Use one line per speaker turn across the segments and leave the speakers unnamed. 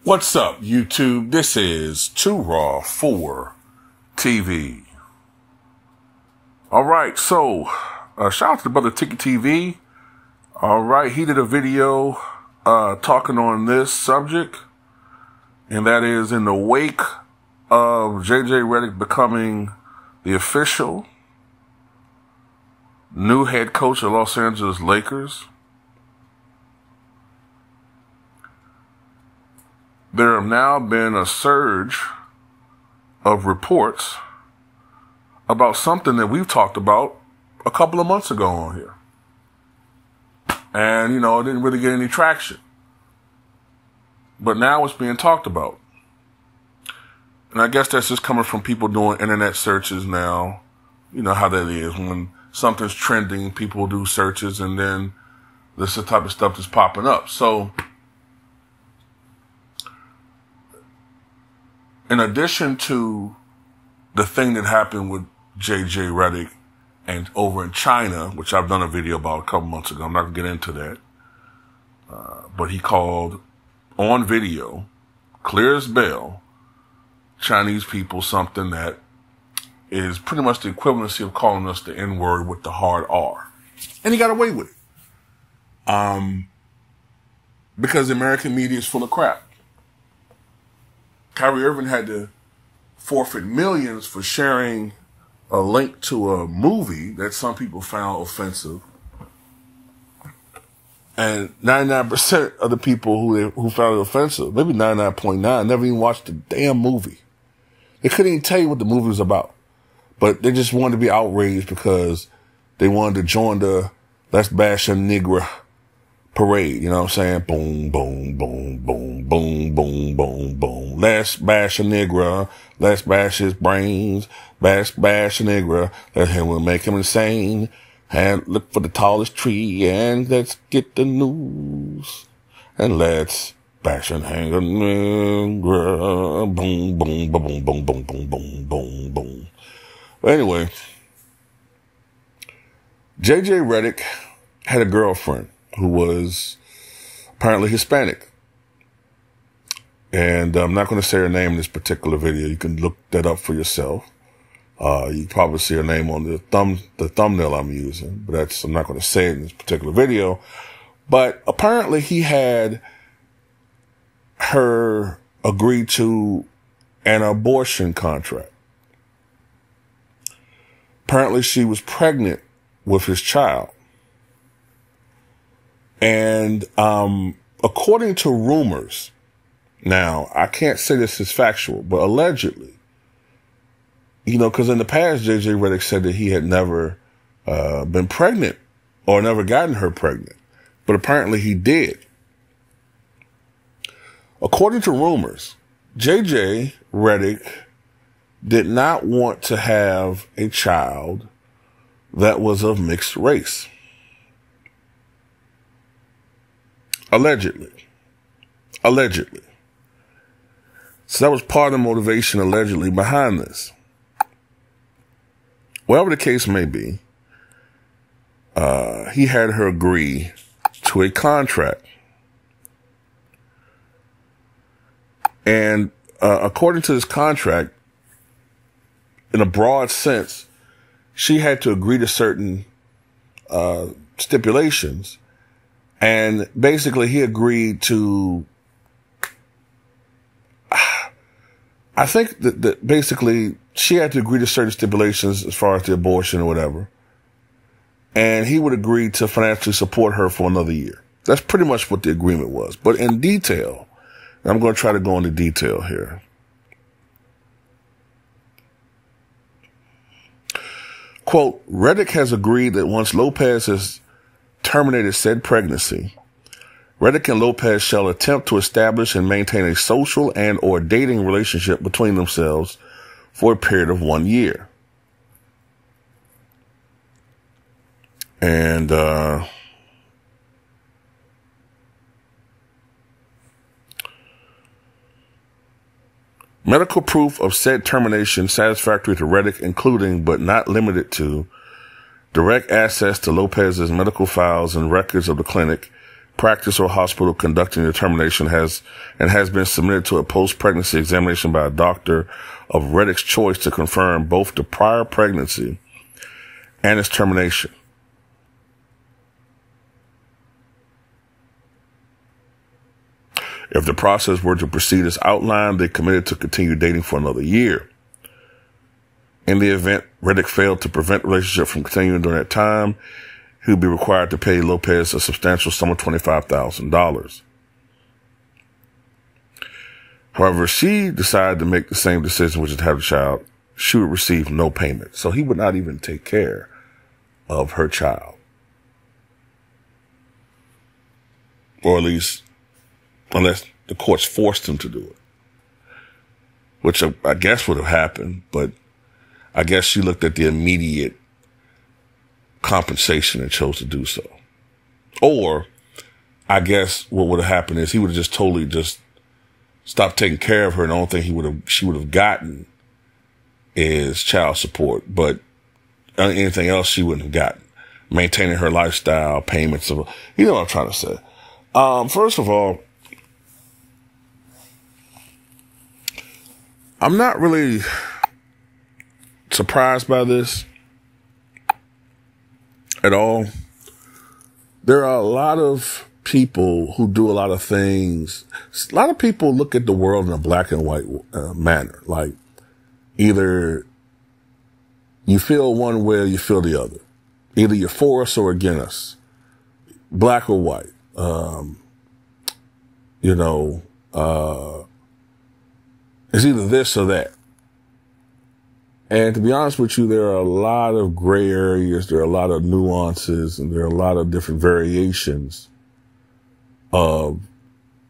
What's up, YouTube? This is Too Raw for TV. All right, so shout out to the brother Tiki TV. All right, he did a video talking on this subject, and that is in the wake of JJ Redick becoming the official new head coach of Los Angeles Lakers. There have now been a surge of reports about something that we've talked about a couple of months ago on here. And, it didn't really get any traction. But now it's being talked about. And I guess that's just coming from people doing internet searches now. You know how that is. When something's trending, people do searches, and then this is the type of stuff that's popping up. So, in addition to the thing that happened with JJ Redick and over in China, which I've done a video about a couple months ago, I'm not going to get into that. But he called on video, clear as bell, Chinese people something that is pretty much the equivalency of calling us the N-word with the hard R. And he got away with it. Because the American media is full of crap. Kyrie Irving had to forfeit millions for sharing a link to a movie that some people found offensive. And 99% of the people who found it offensive, maybe 99.9, never even watched the damn movie. They couldn't even tell you what the movie was about. But they just wanted to be outraged because they wanted to join the Let's Bash a Nigger parade. You know what I'm saying? Boom, boom, boom, boom, boom, boom, boom, boom. Let's bash a nigger. Let's bash his brains. Bash a nigger. We'll make him insane. And look for the tallest tree. And let's get the news. And let's bash and hang a nigger. Boom, boom, boom, boom, boom, boom, boom, boom, boom, boom. But anyway, JJ Redick had a girlfriend who was apparently Hispanic. And I'm not going to say her name in this particular video. You can look that up for yourself. You probably see her name on the thumbnail I'm using, but I'm not going to say it in this particular video. But apparently he had her agree to an abortion contract. Apparently she was pregnant with his child. And according to rumors, now, I can't say this is factual, but allegedly, because in the past, JJ Redick said that he had never been pregnant or never gotten her pregnant. But apparently he did. According to rumors, JJ Redick did not want to have a child that was of mixed race. Allegedly. So that was part of the motivation, allegedly, behind this. Whatever the case may be, he had her agree to a contract. And according to this contract, in a broad sense, she had to agree to certain stipulations. And basically, he agreed to, I think that basically she had to agree to certain stipulations as far as the abortion or whatever. And he would agree to financially support her for another year. That's pretty much what the agreement was. But in detail, and I'm going to try to go into detail here. Quote, Redick has agreed that once Lopez has terminated said pregnancy, Redick and Lopez shall attempt to establish and maintain a social and or dating relationship between themselves for a period of 1 year. And medical proof of said termination satisfactory to Redick, including but not limited to direct access to Lopez's medical files and records of the clinic, practice or hospital conducting the termination has been submitted to a post-pregnancy examination by a doctor of Redick'S choice to confirm both the prior pregnancy and its termination. If the process were to proceed as outlined, they committed to continue dating for another year. In the event Redick failed to prevent the relationship from continuing during that time, he would be required to pay Lopez a substantial sum of $25,000. However, if she decided to make the same decision, which is to have a child, she would receive no payment. So he would not even take care of her child. Or at least, unless the courts forced him to do it. Which I guess would have happened, but I guess she looked at the immediate compensation and chose to do so. Or I guess what would have happened is he would have just totally just stopped taking care of her, and the only thing she would have gotten is child support. But anything else she wouldn't have gotten. Maintaining her lifestyle, payments of, you know what I'm trying to say. First of all, I'm not really surprised by this at all. There are a lot of people who do a lot of things. A lot of people look at the world in a black and white manner. Like, either you feel one way or you feel the other. Either you're for us or against us. Black or white. It's either this or that. And to be honest with you, there are a lot of gray areas, there are a lot of nuances, and there are a lot of different variations of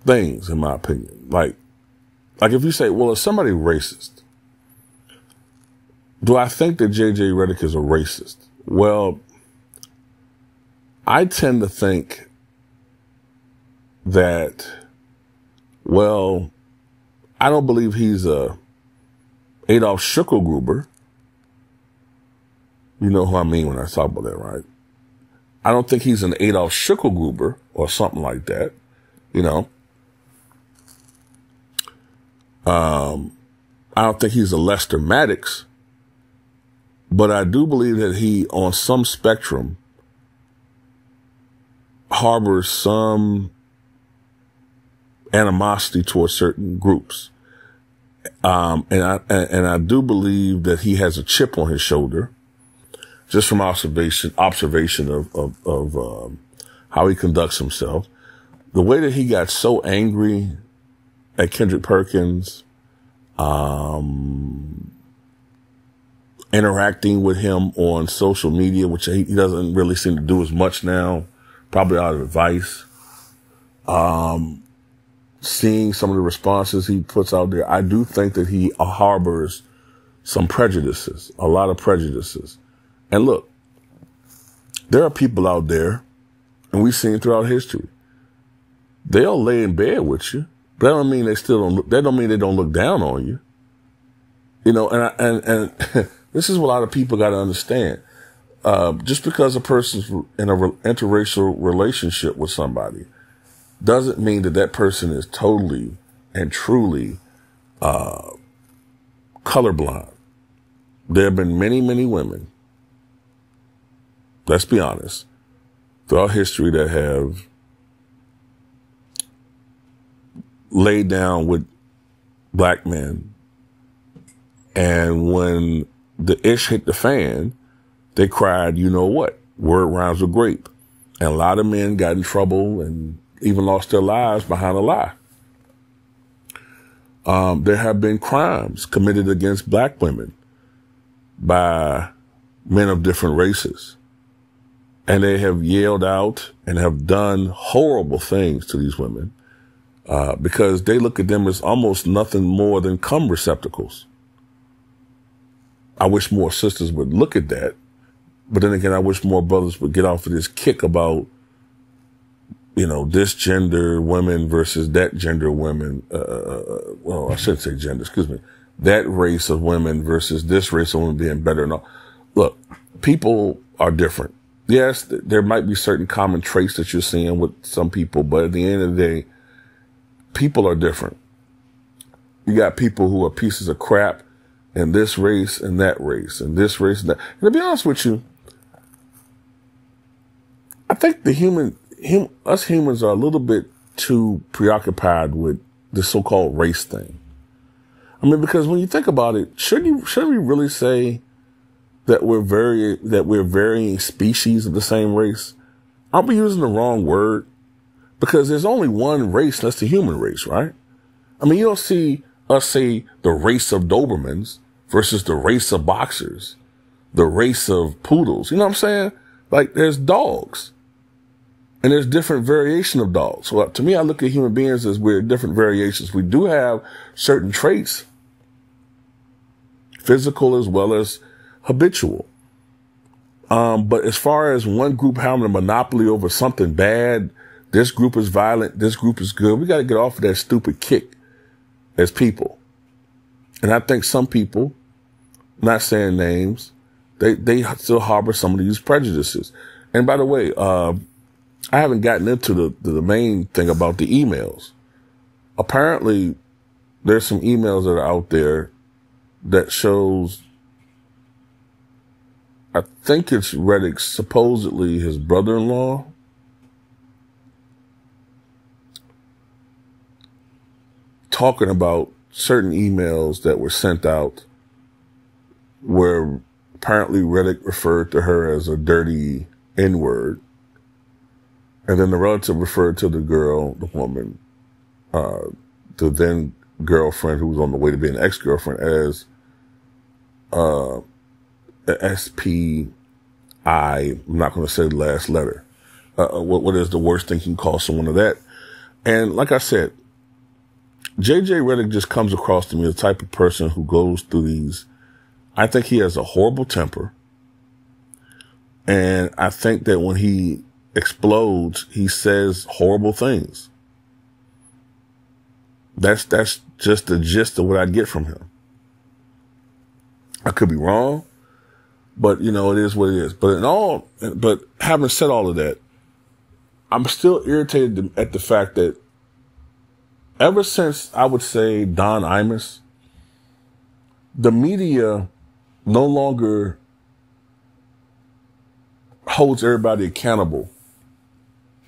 things, in my opinion. Like if you say, well, is somebody racist? Do I think that J.J. Redick is a racist? Well, I tend to think that, well, I don't believe he's a Adolf Schicklgruber. You know who I mean when I talk about that, right? I don't think he's an Adolf Schicklgruber or something like that, you know. I don't think he's a Lester Maddox, but I do believe that he, on some spectrum, harbors some animosity towards certain groups. And I do believe that he has a chip on his shoulder, just from observation of how he conducts himself. The way that he got so angry at Kendrick Perkins, interacting with him on social media, which he doesn't really seem to do as much now, probably out of advice. Seeing some of the responses he puts out there, I do think that he harbors some prejudices, a lot of prejudices. And look, there are people out there, and we've seen throughout history, they'll lay in bed with you, but that don't mean that don't mean they don't look down on you. You know, and this is what a lot of people got to understand. Just because a person's in an interracial relationship with somebody doesn't mean that that person is totally and truly colorblind. There have been many, many women, let's be honest, throughout history that have laid down with black men, and when the ish hit the fan, they cried, you know what? Word rhymes with grape. And a lot of men got in trouble and even lost their lives behind a lie. There have been crimes committed against black women by men of different races. And they have yelled out and have done horrible things to these women because they look at them as almost nothing more than cum receptacles. I wish more sisters would look at that. But then again, I wish more brothers would get off of this kick about, you know, this gender women versus that gender women. Well, I shouldn't say gender, excuse me. That race of women versus this race of women being better. No, look, people are different. yes, there might be certain common traits that you're seeing with some people, but at the end of the day, people are different. You got people who are pieces of crap in this race and that race and this race and that. And to be honest with you, I think us humans are a little bit too preoccupied with this so-called race thing. I mean, because when you think about it, shouldn't we really say that we're varying species of the same race? Aren't we using the wrong word? Because there's only one race, that's the human race, right? I mean, you don't see us say the race of Dobermans versus the race of boxers, the race of poodles. You know what I'm saying? Like, there's dogs. And there's different variation of dogs. So to me, I look at human beings as we're different variations. We do have certain traits, physical as well as habitual. But as far as one group having a monopoly over something bad, this group is violent, this group is good, we got to get off of that stupid kick as people. And I think some people, not saying names, they still harbor some of these prejudices. And by the way, I haven't gotten into the main thing about the emails. Apparently, there's some emails that are out there that shows, I think it's Redick'S, supposedly his brother-in-law, talking about certain emails that were sent out where apparently Redick referred to her as a dirty N-word. And then the relative referred to the girl, the woman, the then girlfriend who was on the way to be an ex-girlfriend as SPI. I'm not going to say the last letter. What is the worst thing you can call someone of that? And like I said, JJ Redick just comes across to me the type of person who goes through these. I think he has a horrible temper. And I think that when he explodes, he says horrible things. That's just the gist of what I get from him. I could be wrong, but you know, it is what it is. But having said all of that, I'm still irritated at the fact that ever since, I would say, Don Imus, the media no longer holds everybody accountable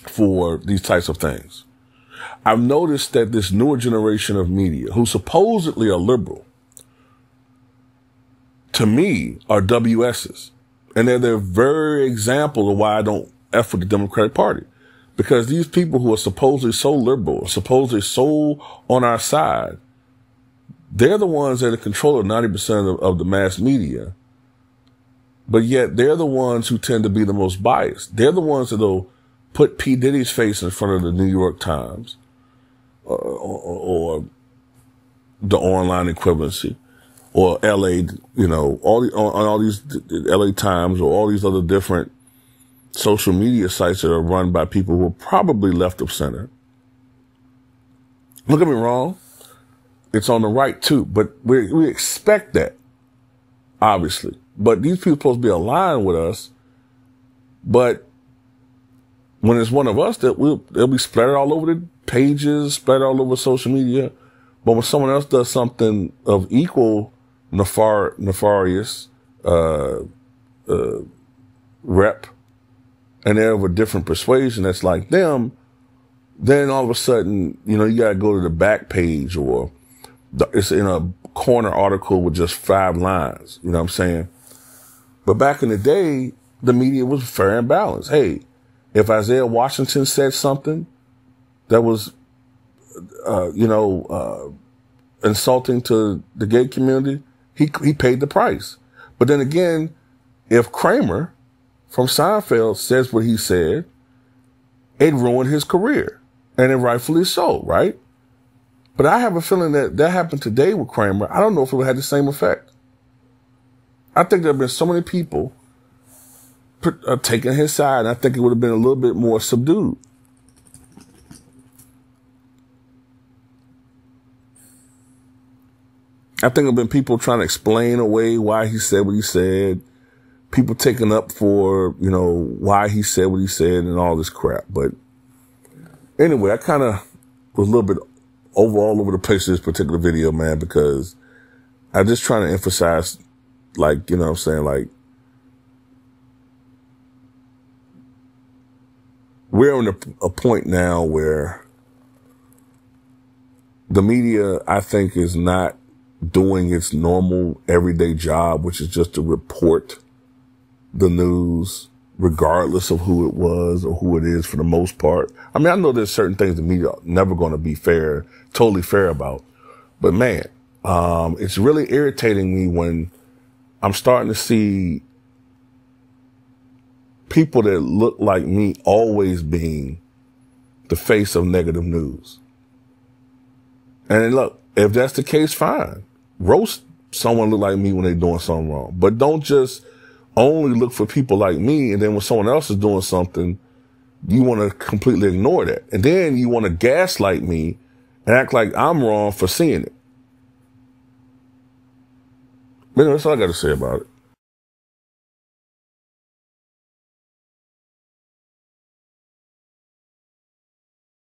for these types of things. I've noticed that this newer generation of media, who supposedly are liberal, to me are WS's. And they're the very example of why I don't F with the Democratic Party. Because these people who are supposedly so liberal, supposedly so on our side, they're the ones that are control of 90% of the mass media. But yet they're the ones who tend to be the most biased. They're the ones that'll put P. Diddy's face in front of the New York Times or the online equivalency, or LA, you know, all these LA Times or all these other different social media sites that are run by people who are probably left of center. Don't get me wrong, it's on the right too, but we expect that, obviously. But these people are supposed to be aligned with us, but when it's one of us, they'll be splattered all over the pages, splattered all over social media. But when someone else does something of equal nefarious rep, and they're of a different persuasion that's like them, then all of a sudden, you know, you got to go to the back page, or it's in a corner article with just 5 lines. You know what I'm saying? But back in the day, the media was fair and balanced. Hey, if Isaiah Washington said something that was, insulting to the gay community, he paid the price. But then again, if Kramer from Seinfeld says what he said, it ruined his career. And it rightfully so, right? But I have a feeling that happened today with Kramer. I don't know if it would have had the same effect. I think there have been so many people taking his side, and I think it would have been a little bit more subdued. I think there have been people trying to explain away why he said what he said, people taking up for, you know, why he said what he said and all this crap. But anyway, I kind of was a little bit all over the place in this particular video, man, because I'm just trying to emphasize, like, you know what I'm saying, like, we're on a point now where the media, I think, is not doing its normal everyday job, which is just to report the news, regardless of who it was or who it is for the most part. I mean, I know there's certain things the media are never going to be totally fair about. But man, it's really irritating me when I'm starting to see people that look like me always being the face of negative news. And look, if that's the case, fine. Roast someone look like me when they're doing something wrong. But don't just only look for people like me, and then when someone else is doing something, you want to completely ignore that. And then you want to gaslight me and act like I'm wrong for seeing it. But anyway, that's all I got to say about it.